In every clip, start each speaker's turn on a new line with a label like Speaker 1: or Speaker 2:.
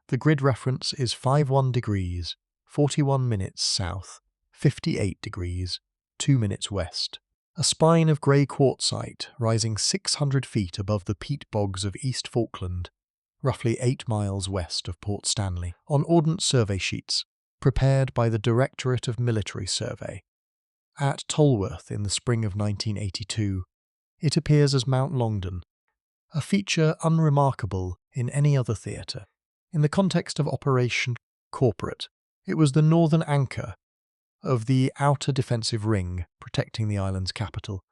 Speaker 1: The grid reference is 51 degrees, 41 minutes south, 58 degrees, 2 minutes west. A spine of grey quartzite rising 600 feet above the peat bogs of East Falkland, roughly 8 miles west of Port Stanley, on ordnance survey sheets prepared by the Directorate of Military Survey. At Tolworth in the spring of 1982, it appears as Mount Longdon, a feature unremarkable in any other theatre. In the context of Operation Corporate, it was the northern anchor of the outer defensive ring protecting the island's capital,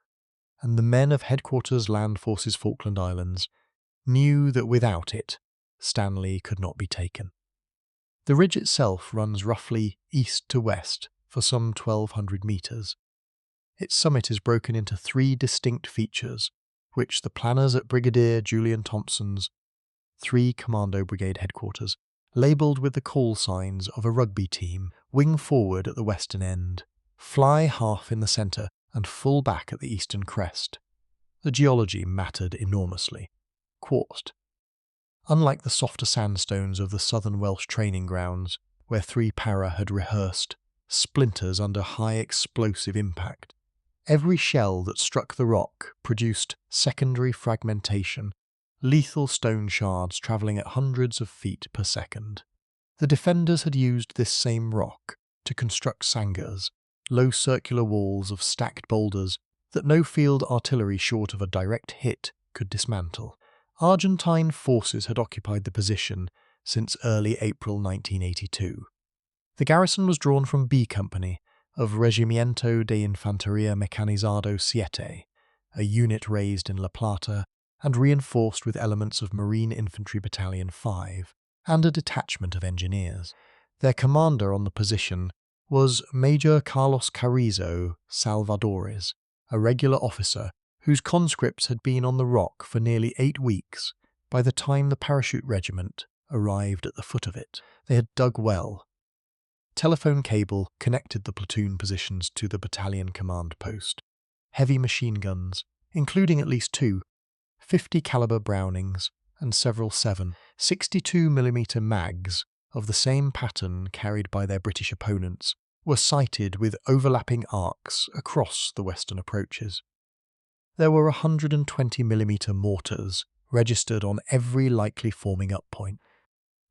Speaker 1: and the men of Headquarters Land Forces Falkland Islands knew that without it, Stanley could not be taken. The ridge itself runs roughly east to west for some 1,200 metres. Its summit is broken into 3 distinct features, which the planners at Brigadier Julian Thompson's 3 Commando Brigade headquarters, labelled with the call signs of a rugby team, wing forward at the western end, fly half in the centre, and full back at the eastern crest. The geology mattered enormously. Quartzed. Unlike the softer sandstones of the southern Welsh training grounds, where 3 para had rehearsed splinters under high explosive impact, every shell that struck the rock produced secondary fragmentation, lethal stone shards travelling at hundreds of feet per second. The defenders had used this same rock to construct sangars, low circular walls of stacked boulders that no field artillery short of a direct hit could dismantle. Argentine forces had occupied the position since early April 1982. The garrison was drawn from B Company of Regimiento de Infantería Mecanizado Siete, a unit raised in La Plata and reinforced with elements of Marine Infantry Battalion 5 and a detachment of engineers. Their commander on the position was Major Carlos Carrizo Salvadores, a regular officer whose conscripts had been on the rock for nearly 8 weeks by the time the Parachute Regiment arrived at the foot of it. They had dug well. Telephone cable connected the platoon positions to the battalion command post. Heavy machine guns, including at least 2 50 caliber Brownings and several 7.62mm mags of the same pattern carried by their British opponents, were sighted with overlapping arcs across the western approaches. There were 120mm mortars registered on every likely forming up point.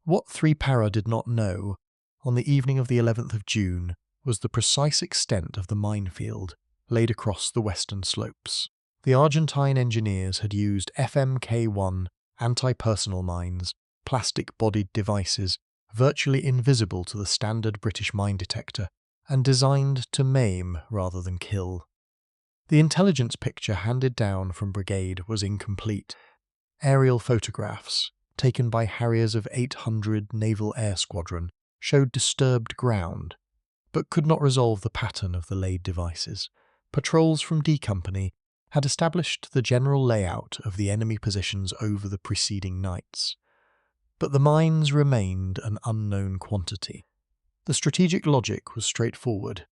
Speaker 1: What 3 para did not know on the evening of the 11th of June was the precise extent of the minefield laid across the western slopes. The Argentine engineers had used FMK-1 anti-personnel mines, plastic-bodied devices virtually invisible to the standard British mine detector, and designed to maim rather than kill. The intelligence picture handed down from brigade was incomplete. Aerial photographs, taken by Harriers of 800 Naval Air Squadron, showed disturbed ground, but could not resolve the pattern of the laid devices. Patrols from D Company had established the general layout of the enemy positions over the preceding nights, but the mines remained an unknown quantity. The strategic logic was straightforward.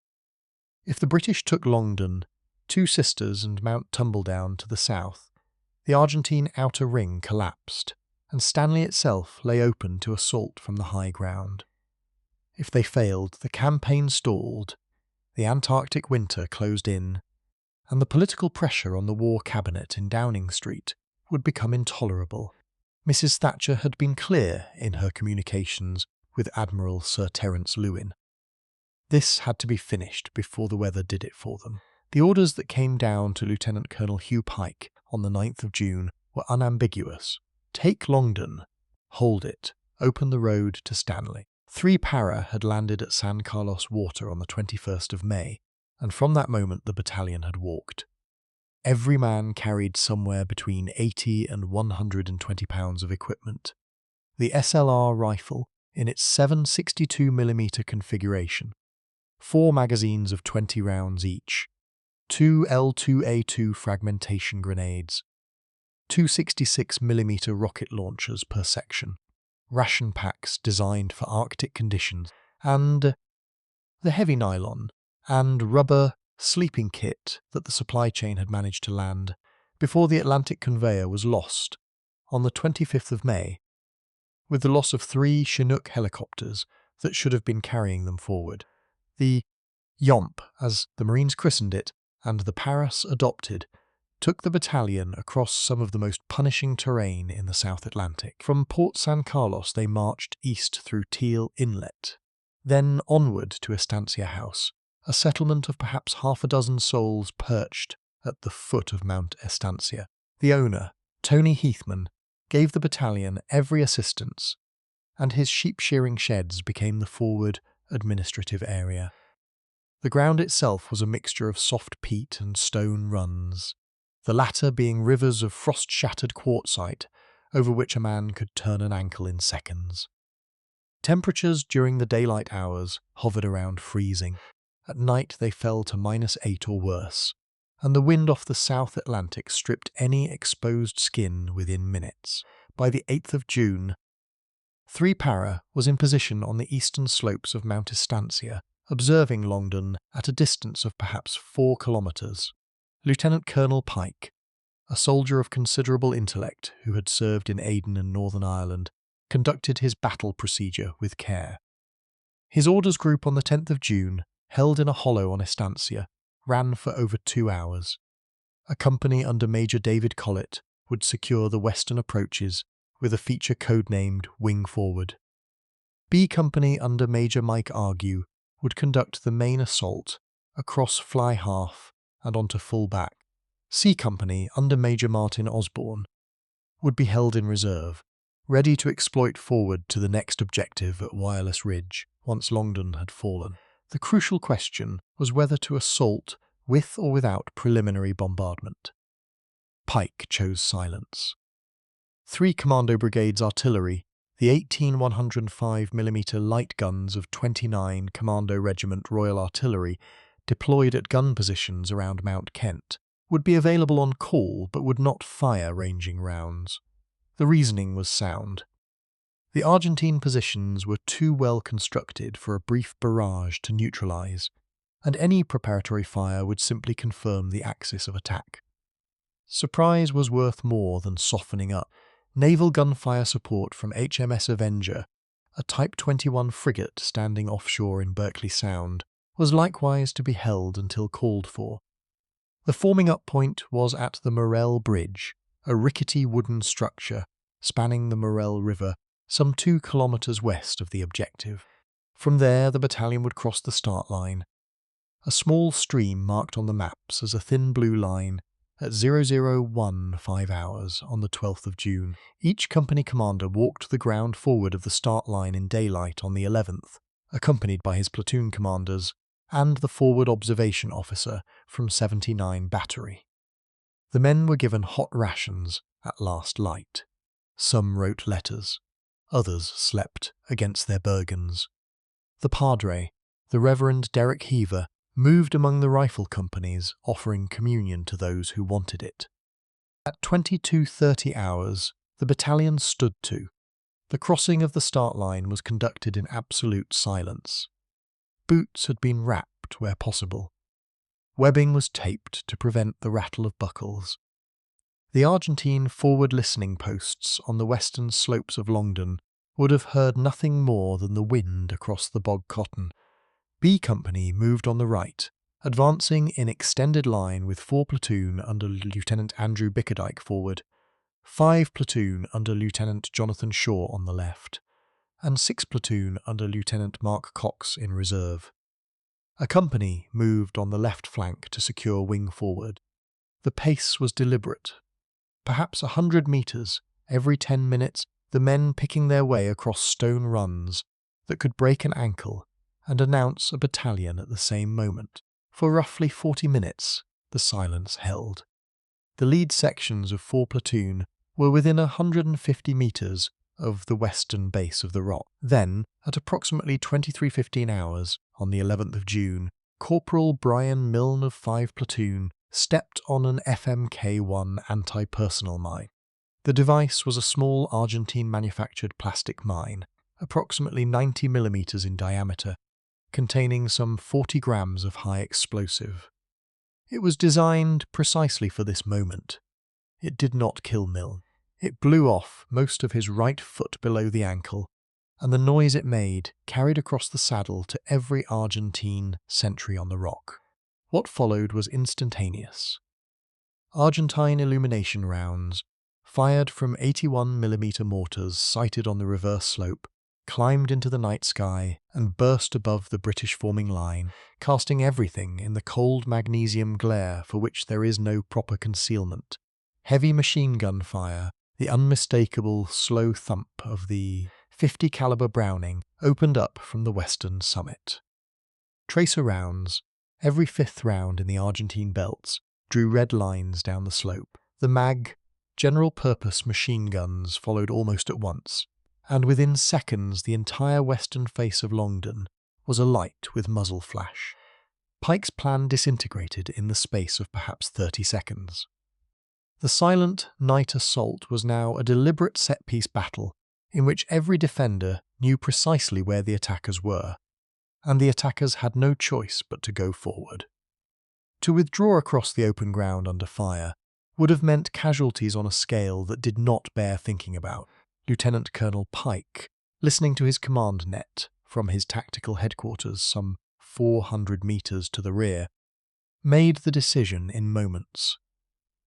Speaker 1: If the British took Longdon, 2 Sisters and Mount Tumbledown to the south, the Argentine outer ring collapsed, and Stanley itself lay open to assault from the high ground. If they failed, the campaign stalled, the Antarctic winter closed in, and the political pressure on the War Cabinet in Downing Street would become intolerable. Mrs. Thatcher had been clear in her communications with Admiral Sir Terence Lewin. This had to be finished before the weather did it for them. The orders that came down to Lieutenant Colonel Hew Pike on the 9th of June were unambiguous. Take Longdon, hold it, open the road to Stanley. 3 para had landed at San Carlos Water on the 21st of May, and from that moment the battalion had walked. Every man carried somewhere between 80 and 120 pounds of equipment. The SLR rifle, in its 7.62mm configuration, 4 magazines of 20 rounds each, 2 L2A2 fragmentation grenades, 2 66mm rocket launchers per section, ration packs designed for Arctic conditions, and the heavy nylon and rubber sleeping kit that the supply chain had managed to land before the Atlantic conveyor was lost on the 25th of May with the loss of 3 Chinook helicopters that should have been carrying them forward. The Yomp, as the Marines christened it, and the Paras adopted, took the battalion across some of the most punishing terrain in the South Atlantic. From Port San Carlos they marched east through Teal Inlet, then onward to Estancia House, a settlement of perhaps half a dozen souls perched at the foot of Mount Estancia. The owner, Tony Heathman, gave the battalion every assistance, and his sheep-shearing sheds became the forward administrative area. The ground itself was a mixture of soft peat and stone runs, the latter being rivers of frost-shattered quartzite over which a man could turn an ankle in seconds. Temperatures during the daylight hours hovered around freezing. At night they fell to -8 or worse, and the wind off the South Atlantic stripped any exposed skin within minutes. By the 8th of June, 3 Para was in position on the eastern slopes of Mount Estancia, observing Longdon at a distance of perhaps 4 kilometres. Lieutenant Colonel Pike, a soldier of considerable intellect who had served in Aden and Northern Ireland, conducted his battle procedure with care. His orders group on the 10th of June, held in a hollow on Estancia, ran for over 2 hours. A company under Major David Collett would secure the western approaches with a feature codenamed Wing Forward. B Company under Major Mike Argue would conduct the main assault across Fly Half and onto Full Back. C Company under Major Martin Osborne would be held in reserve, ready to exploit forward to the next objective at Wireless Ridge once Longdon had fallen. The crucial question was whether to assault with or without preliminary bombardment. Pike chose silence. 3 Commando Brigades artillery, the 18 105mm light guns of 29 Commando Regiment Royal Artillery, deployed at gun positions around Mount Kent, would be available on call but would not fire ranging rounds. The reasoning was sound. The Argentine positions were too well constructed for a brief barrage to neutralise, and any preparatory fire would simply confirm the axis of attack. Surprise was worth more than softening up. Naval gunfire support from HMS Avenger, a Type 21 frigate standing offshore in Berkeley Sound, was likewise to be held until called for. The forming-up point was at the Morel Bridge, a rickety wooden structure spanning the Morel River some 2 kilometres west of the objective. From there the battalion would cross the start line, a small stream marked on the maps as a thin blue line at 0015 hours on the 12th of June. Each company commander walked the ground forward of the start line in daylight on the 11th, accompanied by his platoon commanders and the forward observation officer from 79 Battery. The men were given hot rations at last light. Some wrote letters, others slept against their Bergens. The Padre, the Reverend Derek Heaver, moved among the rifle companies, offering communion to those who wanted it. At 22:30 hours, the battalion stood to. The crossing of the start line was conducted in absolute silence. Boots had been wrapped where possible. Webbing was taped to prevent the rattle of buckles. The Argentine forward listening posts on the western slopes of Longdon would have heard nothing more than the wind across the bog cotton. B Company moved on the right, advancing in extended line with 4 platoon under Lieutenant Andrew Bickerdike forward, 5 platoon under Lieutenant Jonathan Shaw on the left, and 6 platoon under Lieutenant Mark Cox in reserve. A company moved on the left flank to secure wing forward. The pace was deliberate. Perhaps 100 metres every 10 minutes, the men picking their way across stone runs that could break an ankle and announce a battalion at the same moment. For roughly 40 minutes, the silence held. The lead sections of 4 platoon were within 150 metres of the western base of the rock. Then, at approximately 23:15 hours on the 11th of June, Corporal Brian Milne of 5 platoon stepped on an FMK-1 anti-personnel mine. The device was a small Argentine-manufactured plastic mine, approximately 90 millimetres in diameter, containing some 40 grams of high explosive. It was designed precisely for this moment. It did not kill Milne. It blew off most of his right foot below the ankle, and the noise it made carried across the saddle to every Argentine sentry on the rock. What followed was instantaneous. Argentine illumination rounds, fired from 81mm mortars sighted on the reverse slope, climbed into the night sky and burst above the British forming line, casting everything in the cold magnesium glare for which there is no proper concealment. Heavy machine gun fire, the unmistakable slow thump of the 50 caliber Browning, opened up from the western summit. Tracer rounds, every fifth round in the Argentine belts, drew red lines down the slope. The MAG, general-purpose machine guns, followed almost at once, and within seconds the entire western face of Longdon was alight with muzzle flash. Pike's plan disintegrated in the space of perhaps 30 seconds. The silent night assault was now a deliberate set-piece battle in which every defender knew precisely where the attackers were, and the attackers had no choice but to go forward. To withdraw across the open ground under fire would have meant casualties on a scale that did not bear thinking about. Lieutenant Colonel Pike, listening to his command net from his tactical headquarters some 400 metres to the rear, made the decision in moments.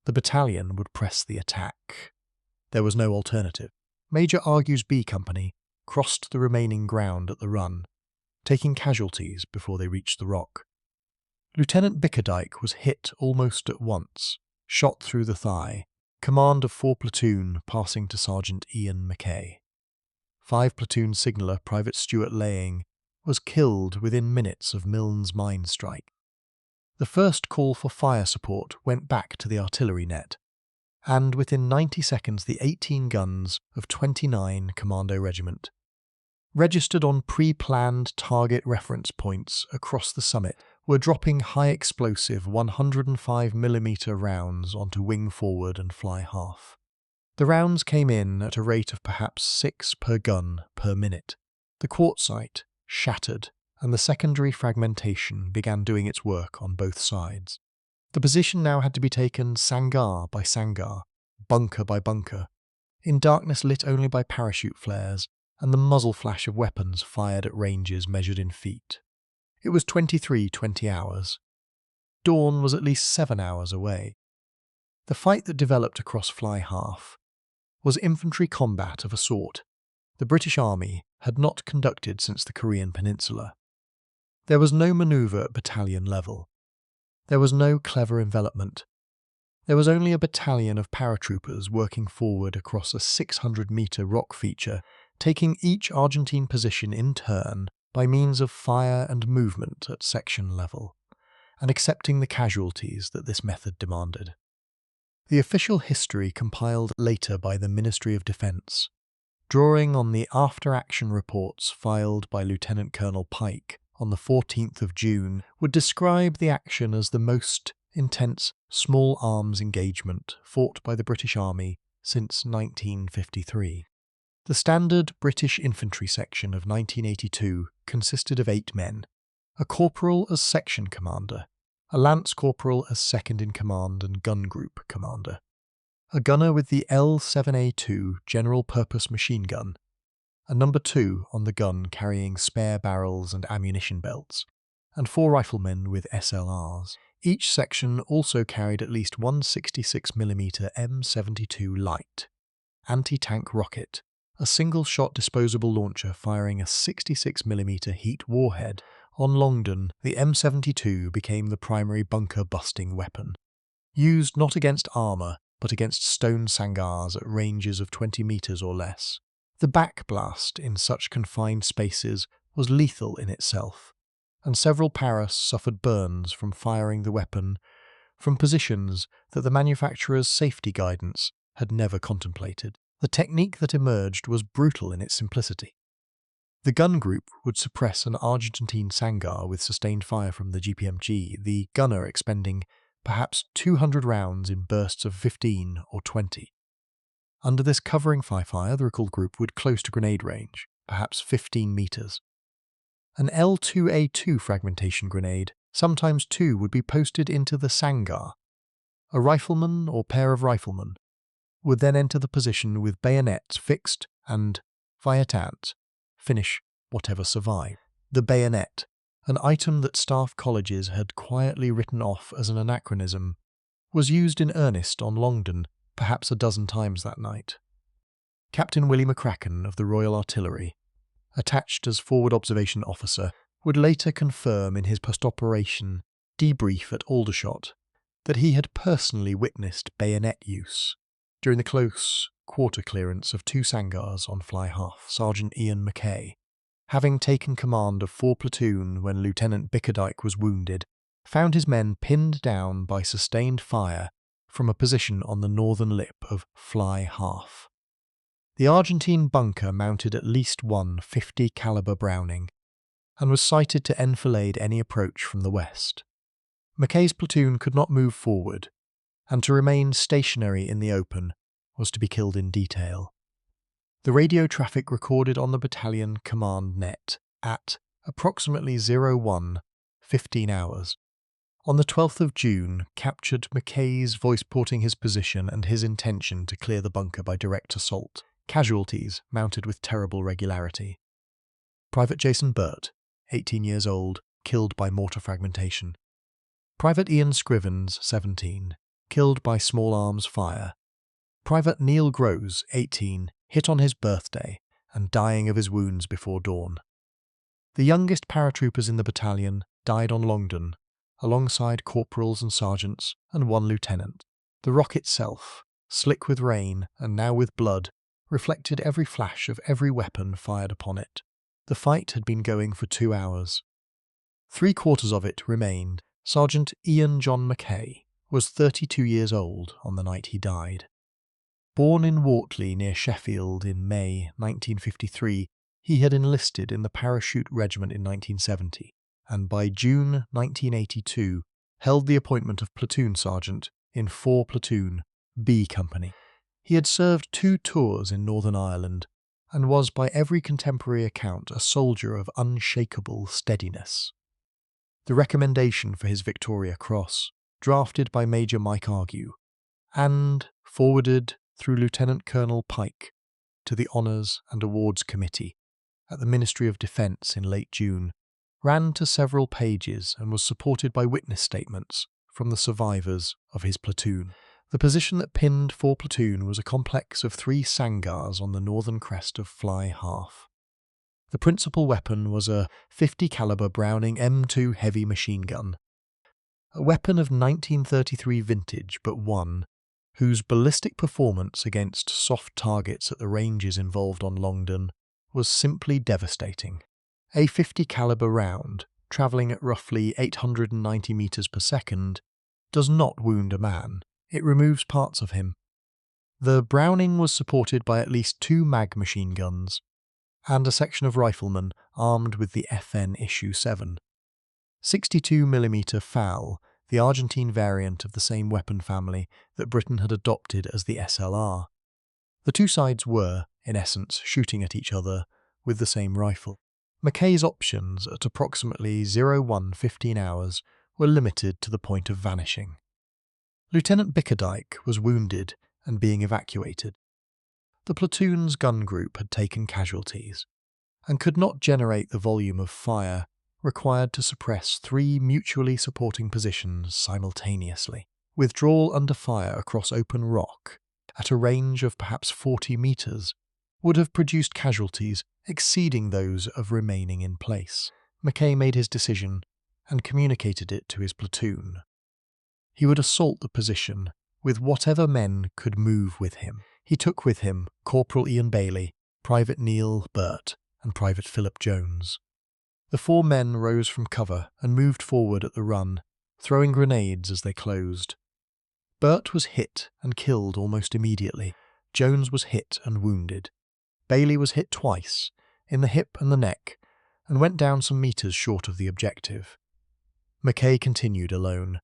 Speaker 1: The battalion would press the attack. There was no alternative. Major Argue's B Company crossed the remaining ground at the run, taking casualties before they reached the rock. Lieutenant Bickerdike was hit almost at once, shot through the thigh, command of 4 platoon passing to Sergeant Ian McKay. 5 platoon signaller Private Stuart Laying was killed within minutes of Milne's mine strike. The first call for fire support went back to the artillery net, and within 90 seconds the 18 guns of 29 Commando Regiment, registered on pre-planned target reference points across the summit, were dropping high-explosive 105mm rounds onto wing forward and fly half. The rounds came in at a rate of perhaps 6 per gun per minute. The quartzite shattered, and the secondary fragmentation began doing its work on both sides. The position now had to be taken sangar by sangar, bunker by bunker, in darkness lit only by parachute flares and the muzzle flash of weapons fired at ranges measured in feet. It was 23:20 hours. Dawn was at least 7 hours away. The fight that developed across Fly Half was infantry combat of a sort the British Army had not conducted since the Korean Peninsula. There was no manoeuvre at battalion level. There was no clever envelopment. There was only a battalion of paratroopers working forward across a 600-metre rock feature, taking each Argentine position in turn by means of fire and movement at section level, and accepting the casualties that this method demanded. The official history compiled later by the Ministry of Defence, drawing on the after-action reports filed by Lieutenant Colonel Pike on the 14th of June, would describe the action as the most intense small arms engagement fought by the British Army since 1953. The standard British infantry section of 1982 consisted of 8 men, a corporal as section commander, a lance corporal as second-in-command and gun group commander, a gunner with the L7A2 general-purpose machine gun, a number 2 on the gun carrying spare barrels and ammunition belts, and 4 riflemen with SLRs. Each section also carried at least one 66mm M72 light anti-tank rocket, a single-shot disposable launcher firing a 66mm heat warhead. On Longdon, the M72 became the primary bunker-busting weapon, used not against armour, but against stone sangars at ranges of 20 metres or less. The backblast in such confined spaces was lethal in itself, and several Paras suffered burns from firing the weapon from positions that the manufacturer's safety guidance had never contemplated. The technique that emerged was brutal in its simplicity. The gun group would suppress an Argentine sangar with sustained fire from the GPMG, the gunner expending perhaps 200 rounds in bursts of 15 or 20. Under this covering fire, the recalled group would close to grenade range, perhaps 15 metres. An L2A2 fragmentation grenade, sometimes 2, would be posted into the sangar. A rifleman or pair of riflemen would then enter the position with bayonets fixed and, via tant, finish whatever survived. The bayonet, an item that staff colleges had quietly written off as an anachronism, was used in earnest on Longdon perhaps a dozen times that night. Captain Willie McCracken of the Royal Artillery, attached as forward observation officer, would later confirm in his post-operation debrief at Aldershot that he had personally witnessed bayonet use during the close quarter clearance of 2 sangars on Fly Half. Sergeant Ian McKay, having taken command of 4 platoon when Lieutenant Bickerdike was wounded, found his men pinned down by sustained fire from a position on the northern lip of Fly Half. The Argentine bunker mounted at least one 50 caliber Browning and was sighted to enfilade any approach from the west. McKay's platoon could not move forward, and to remain stationary in the open was to be killed in detail. The radio traffic recorded on the battalion command net at approximately 01:15 hours on the 12th of June captured McKay's voice porting his position and his intention to clear the bunker by direct assault. Casualties mounted with terrible regularity. Private Jason Burt, 18 years old, killed by mortar fragmentation. Private Ian Scrivens, 17, killed by small arms fire. Private Neil Groves, 18, hit on his birthday and dying of his wounds before dawn. The youngest paratroopers in the battalion died on Longdon, alongside corporals and sergeants and 1 lieutenant. The rock itself, slick with rain and now with blood, reflected every flash of every weapon fired upon it. The fight had been going for 2 hours. 3/4 of it remained. Sergeant Ian John McKay was 32 years old on the night he died. Born in Wortley near Sheffield in May 1953, he had enlisted in the Parachute Regiment in 1970, and by June 1982 held the appointment of platoon sergeant in 4 Platoon B Company. He had served 2 tours in Northern Ireland and was by every contemporary account a soldier of unshakable steadiness. The recommendation for his Victoria Cross, drafted by Major Mike Argue, and forwarded through Lieutenant Colonel Pike to the Honours and Awards Committee at the Ministry of Defence in late June, ran to several pages and was supported by witness statements from the survivors of his platoon. The position that pinned 4 Platoon was a complex of 3 sangars on the northern crest of Fly Half. The principal weapon was a 50 caliber Browning M2 heavy machine gun, a weapon of 1933 vintage but one whose ballistic performance against soft targets at the ranges involved on Longdon was simply devastating. A 50 caliber round, travelling at roughly 890 meters per second, does not wound a man. It removes parts of him. The Browning was supported by at least 2 mag machine guns and a section of riflemen armed with the FN Issue 7. 62mm FAL, the Argentine variant of the same weapon family that Britain had adopted as the SLR. The 2 sides were, in essence, shooting at each other with the same rifle. McKay's options at approximately 01:15 hours were limited to the point of vanishing. Lieutenant Bickerdike was wounded and being evacuated. The platoon's gun group had taken casualties and could not generate the volume of fire required to suppress 3 mutually supporting positions simultaneously. Withdrawal under fire across open rock at a range of perhaps 40 meters would have produced casualties exceeding those of remaining in place. McKay made his decision and communicated it to his platoon. He would assault the position with whatever men could move with him. He took with him Corporal Ian Bailey, Private Neil Burt, and Private Philip Jones. The 4 men rose from cover and moved forward at the run, throwing grenades as they closed. Burt was hit and killed almost immediately. Jones was hit and wounded. Bailey was hit twice, in the hip and the neck, and went down some meters short of the objective. McKay continued alone.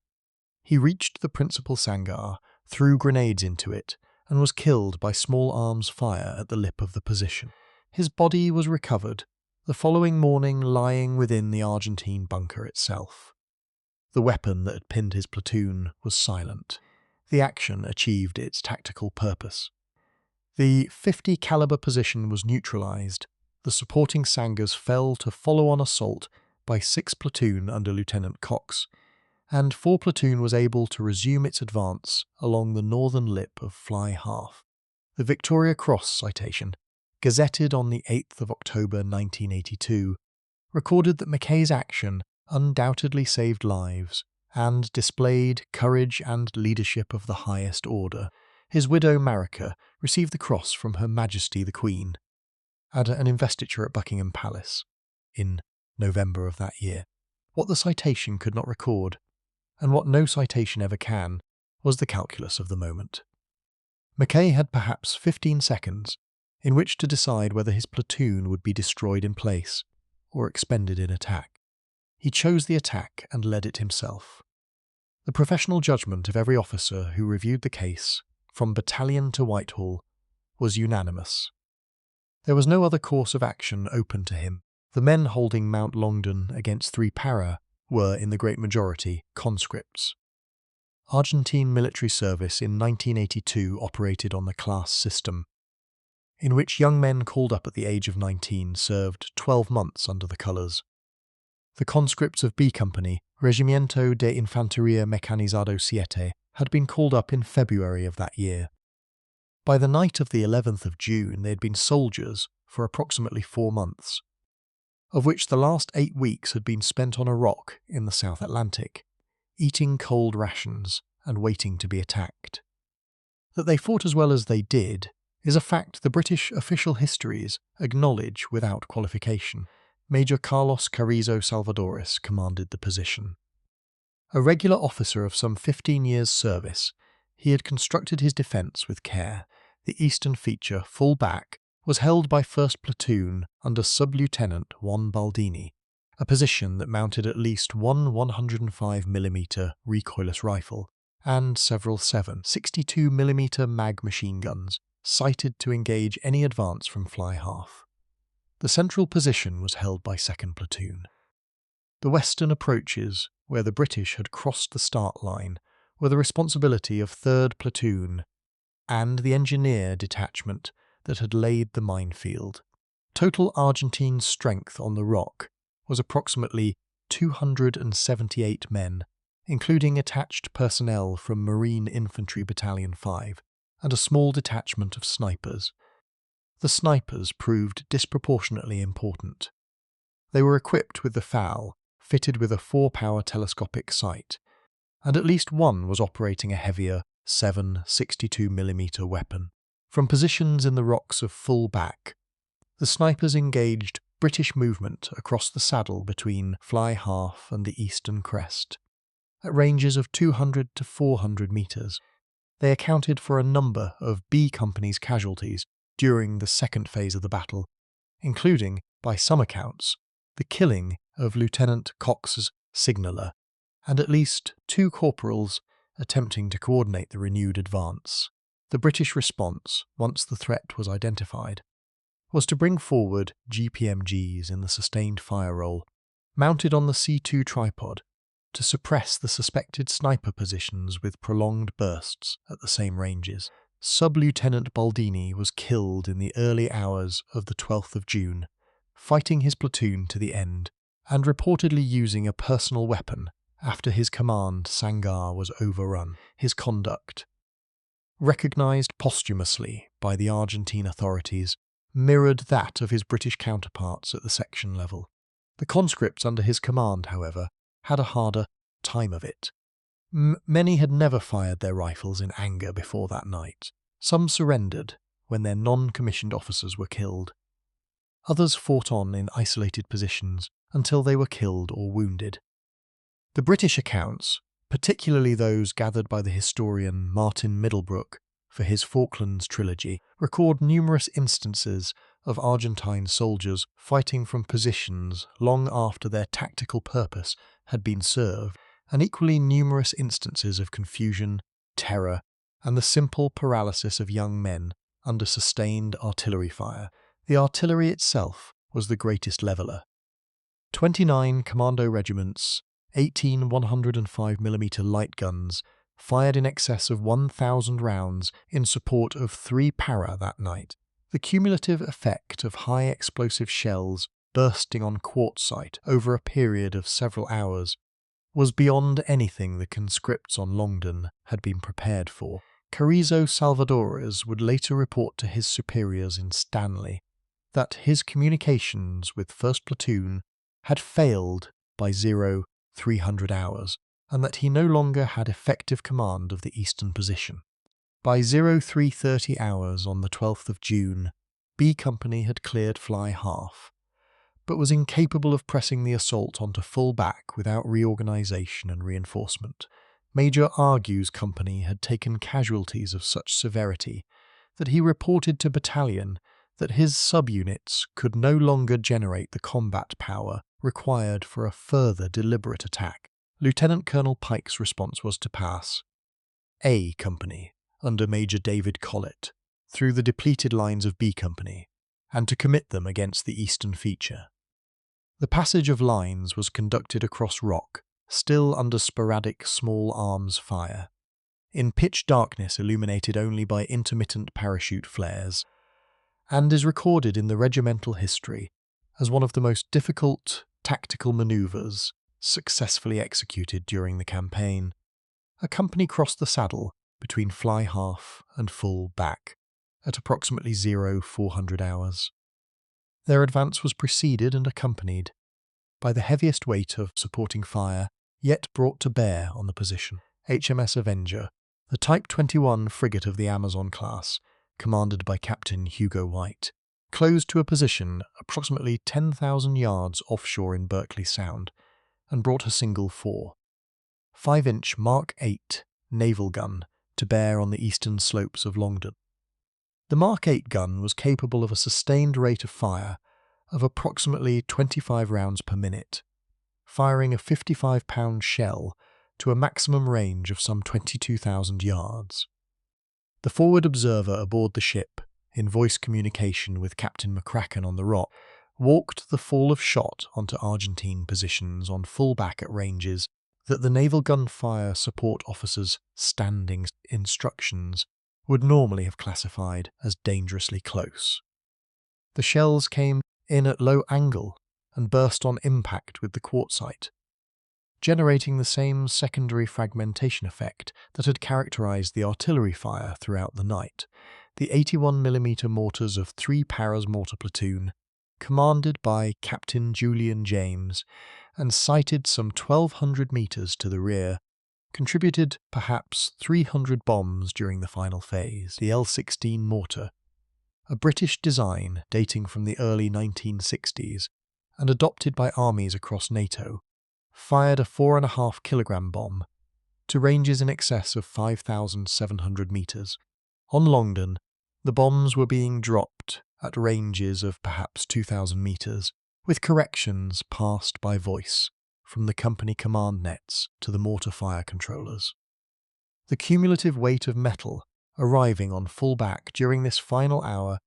Speaker 1: He reached the principal sangar, threw grenades into it, and was killed by small arms fire at the lip of the position. His body was recovered, the following morning lying within the Argentine bunker itself. The weapon that had pinned his platoon was silent. the action achieved its tactical purpose. The 50 caliber position was neutralized. The supporting sangars fell to follow-on assault by 6 platoon under Lieutenant Cox, and 4 platoon was able to resume its advance along the northern lip of Fly Half. The Victoria Cross citation, gazetted on the 8th of October 1982, recorded that McKay's action undoubtedly saved lives and displayed courage and leadership of the highest order. His widow Marika received the cross from Her Majesty the Queen at an investiture at Buckingham Palace in November of that year. What the citation could not record, and what no citation ever can, was the calculus of the moment. McKay had perhaps 15 seconds in which to decide whether his platoon would be destroyed in place or expended in attack. He chose the attack and led it himself. The professional judgment of every officer who reviewed the case, from battalion to Whitehall, was unanimous. There was no other course of action open to him. The men holding Mount Longdon against 3 para were, in the great majority, conscripts. Argentine military service in 1982 operated on the class system, in which young men called up at the age of 19 served 12 months under the colours. The conscripts of B Company, Regimiento de Infantería Mecanizado Siete, had been called up in February of that year. By the night of the 11th of June they had been soldiers for approximately 4 months, of which the last 8 weeks had been spent on a rock in the South Atlantic, eating cold rations and waiting to be attacked. That they fought as well as they did is a fact the British official histories acknowledge without qualification. Major Carlos Carrizo Salvadores commanded the position. A regular officer of some 15 years' service, he had constructed his defence with care. The eastern feature, full back, was held by 1st Platoon under Sub-Lieutenant Juan Baldini, a position that mounted at least one 105mm recoilless rifle and several 7.62mm mag machine guns, sighted to engage any advance from Fly Half. The central position was held by 2nd Platoon. The western approaches, where the British had crossed the start line, were the responsibility of 3rd Platoon and the engineer detachment that had laid the minefield. Total Argentine strength on the rock was approximately 278 men, including attached personnel from Marine Infantry Battalion 5 and a small detachment of snipers. The snipers proved disproportionately important. They were equipped with the FAL, fitted with a 4-power telescopic sight, and at least one was operating a heavier 7.62mm weapon. From positions in the rocks of full back, the snipers engaged British movement across the saddle between Fly Half and the eastern crest. At ranges of 200 to 400 metres, they accounted for a number of B Company's casualties during the second phase of the battle, including, by some accounts, the killing of Lieutenant Cox's signaller and at least 2 corporals attempting to coordinate the renewed advance. The British response, once the threat was identified, was to bring forward GPMGs in the sustained fire role, mounted on the C2 tripod, to suppress the suspected sniper positions with prolonged bursts at the same ranges. Sub-Lieutenant Baldini was killed in the early hours of the 12th of June, fighting his platoon to the end, and reportedly using a personal weapon after his command sangar was overrun. His conduct, recognised posthumously by the Argentine authorities, mirrored that of his British counterparts at the section level. The conscripts under his command, however, had a harder time of it. Many had never fired their rifles in anger before that night. Some surrendered when their non-commissioned officers were killed. Others fought on in isolated positions until they were killed or wounded. The British accounts, particularly those gathered by the historian Martin Middlebrook for his Falklands trilogy, record numerous instances of Argentine soldiers fighting from positions long after their tactical purpose had been served, and equally numerous instances of confusion, terror, and the simple paralysis of young men under sustained artillery fire. The artillery itself was the greatest leveller. 29 commando regiments, 18 105mm light guns, fired in excess of 1,000 rounds in support of 3 para that night. The cumulative effect of high explosive shells bursting on quartzite over a period of several hours was beyond anything the conscripts on Longdon had been prepared for. Carrizo Salvadores would later report to his superiors in Stanley that his communications with 1st Platoon had failed by 0300 hours, and that he no longer had effective command of the eastern position. By 0330 hours on the 12th of June, B Company had cleared Fly Half, but was incapable of pressing the assault onto full back without reorganisation and reinforcement. Major Argue's company had taken casualties of such severity that he reported to battalion that his subunits could no longer generate the combat power required for a further deliberate attack. Lieutenant Colonel Pike's response was to pass A Company, under Major David Collett, through the depleted lines of B Company, and to commit them against the eastern feature. The passage of lines was conducted across rock, still under sporadic small arms fire, in pitch darkness illuminated only by intermittent parachute flares, and is recorded in the regimental history as one of the most difficult tactical manoeuvres successfully executed during the campaign. A company crossed the saddle between Fly Half and full back at approximately 0400 hours. Their advance was preceded and accompanied by the heaviest weight of supporting fire yet brought to bear on the position. HMS Avenger, the Type 21 frigate of the Amazon class, commanded by Captain Hugo White, closed to a position approximately 10,000 yards offshore in Berkeley Sound and brought a single 5-inch Mark 8 naval gun to bear on the eastern slopes of Longdon. The Mark 8 gun was capable of a sustained rate of fire of approximately 25 rounds per minute, firing a 55-pound shell to a maximum range of some 22,000 yards. The forward observer aboard the ship, in voice communication with Captain McCracken on the Rock, walked the fall of shot onto Argentine positions on full back at ranges that the naval gunfire support officers' standing instructions would normally have classified as dangerously close. The shells came in at low angle and burst on impact with the quartzite, generating the same secondary fragmentation effect that had characterized the artillery fire throughout the night. The 81mm mortars of 3 Paras Mortar Platoon, commanded by Captain Julian James and sighted some 1,200 metres to the rear, contributed perhaps 300 bombs during the final phase. The L-16 mortar, a British design dating from the early 1960s and adopted by armies across NATO, fired a 4.5 kilogram bomb to ranges in excess of 5,700 metres. On Longdon, the bombs were being dropped at ranges of perhaps 2,000 metres, with corrections passed by voice from the company command nets to the mortar fire controllers. The cumulative weight of metal arriving on full back during this final hour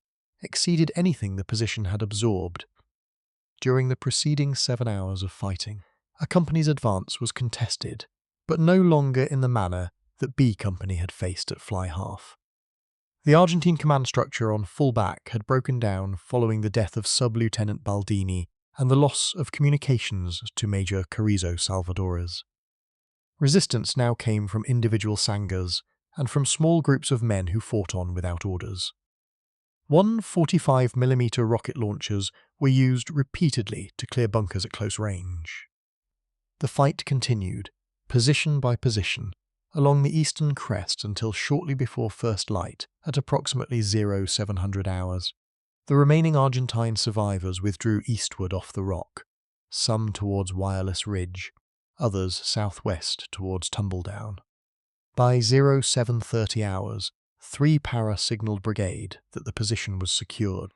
Speaker 1: exceeded anything the position had absorbed during the preceding 7 hours of fighting. A company's advance was contested, but no longer in the manner that B Company had faced at Fly Half. The Argentine command structure on full back had broken down following the death of Sub-Lieutenant Baldini and the loss of communications to Major Carrizo Salvadores. Resistance now came from individual sangars and from small groups of men who fought on without orders. 145mm rocket launchers were used repeatedly to clear bunkers at close range. The fight continued, position by position, along the eastern crest until shortly before first light at approximately 0700 hours. The remaining Argentine survivors withdrew eastward off the rock, some towards Wireless Ridge, others southwest towards Tumbledown. By 0730 hours, 3 Para signalled brigade that the position was secured.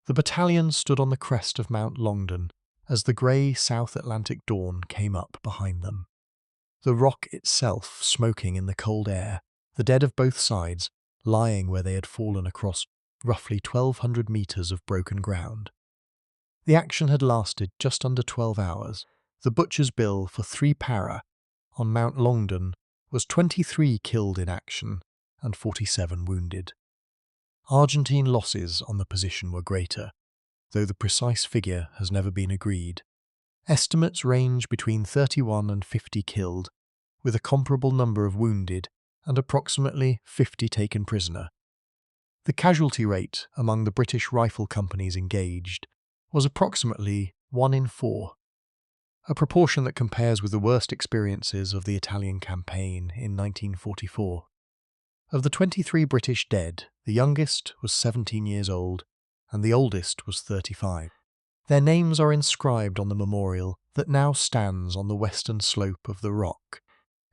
Speaker 1: The battalion stood on the crest of Mount Longdon as the grey South Atlantic dawn came up behind them. The rock itself smoking in the cold air, the dead of both sides lying where they had fallen across roughly 1,200 metres of broken ground. The action had lasted just under 12 hours. The butcher's bill for 3 Para on Mount Longdon was 23 killed in action and 47 wounded. Argentine losses on the position were greater, though the precise figure has never been agreed. Estimates range between 31 and 50 killed, with a comparable number of wounded and approximately 50 taken prisoner. The casualty rate among the British rifle companies engaged was approximately 1 in 4, a proportion that compares with the worst experiences of the Italian campaign in 1944. Of the 23 British dead, the youngest was 17 years old and the oldest was 35. Their names are inscribed on the memorial that now stands on the western slope of the rock,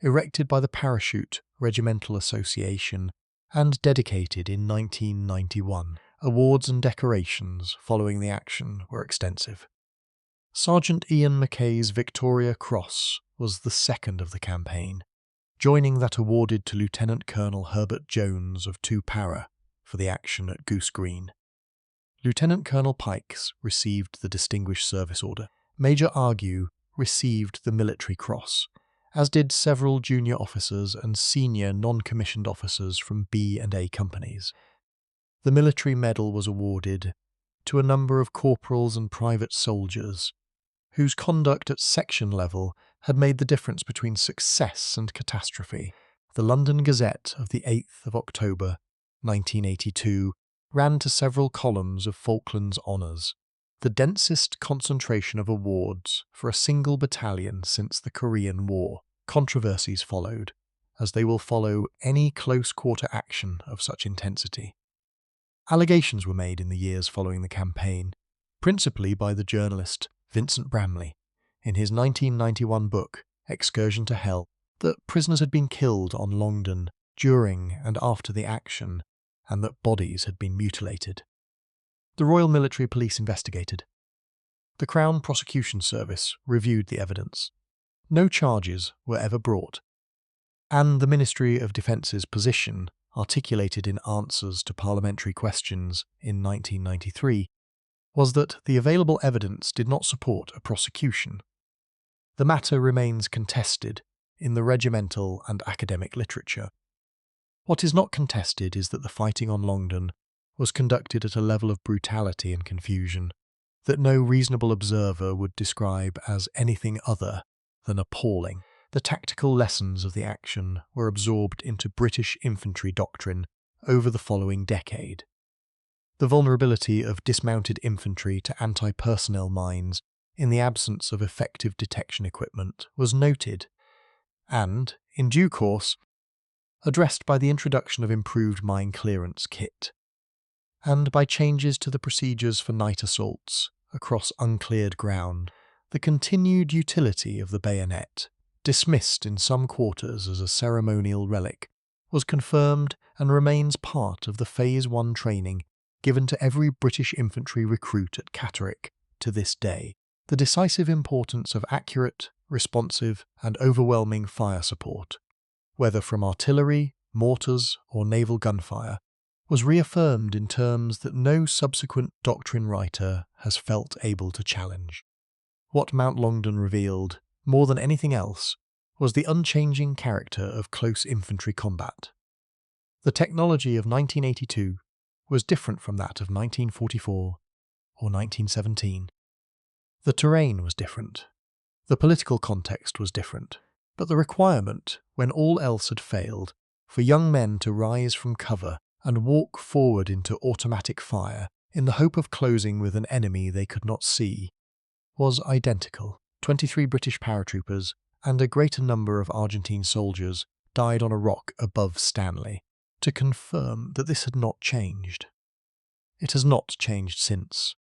Speaker 1: erected by the Parachute Regimental Association and dedicated in 1991. Awards and decorations following the action were extensive. Sergeant Ian McKay's Victoria Cross was the second of the campaign, joining that awarded to Lieutenant Colonel Herbert Jones of 2 Para for the action at Goose Green. Lieutenant Colonel Pike received the Distinguished Service Order. Major Argue received the Military Cross, as did several junior officers and senior non-commissioned officers from B and A companies. The Military Medal was awarded to a number of corporals and private soldiers whose conduct at section level had made the difference between success and catastrophe. The London Gazette of the 8th of October, 1982, ran to several columns of Falklands honours, the densest concentration of awards for a single battalion since the Korean War. Controversies followed, as they will follow any close-quarter action of such intensity. Allegations were made in the years following the campaign, principally by the journalist Vincent Bramley, in his 1991 book, Excursion to Hell, that prisoners had been killed on Longdon during and after the action, and that bodies had been mutilated. The Royal Military Police investigated. The Crown Prosecution Service reviewed the evidence. No charges were ever brought, and the Ministry of Defence's position, articulated in answers to parliamentary questions in 1993, was that the available evidence did not support a prosecution. The matter remains contested in the regimental and academic literature. What is not contested is that the fighting on Longdon was conducted at a level of brutality and confusion that no reasonable observer would describe as anything other than appalling. The tactical lessons of the action were absorbed into British infantry doctrine over the following decade. The vulnerability of dismounted infantry to anti-personnel mines in the absence of effective detection equipment was noted and, in due course, addressed by the introduction of improved mine clearance kit, and by changes to the procedures for night assaults across uncleared ground. The continued utility of the bayonet, dismissed in some quarters as a ceremonial relic, was confirmed and remains part of the Phase 1 training given to every British infantry recruit at Catterick to this day. The decisive importance of accurate, responsive and overwhelming fire support, whether from artillery, mortars or naval gunfire, was reaffirmed in terms that no subsequent doctrine writer has felt able to challenge. What Mount Longdon revealed, more than anything else, was the unchanging character of close infantry combat. The technology of 1982 was different from that of 1944 or 1917. The terrain was different. The political context was different. But the requirement, when all else had failed, for young men to rise from cover and walk forward into automatic fire in the hope of closing with an enemy they could not see, was identical. 23 British paratroopers and a greater number of Argentine soldiers died on a rock above Stanley, to confirm that this had not changed. It has not changed since.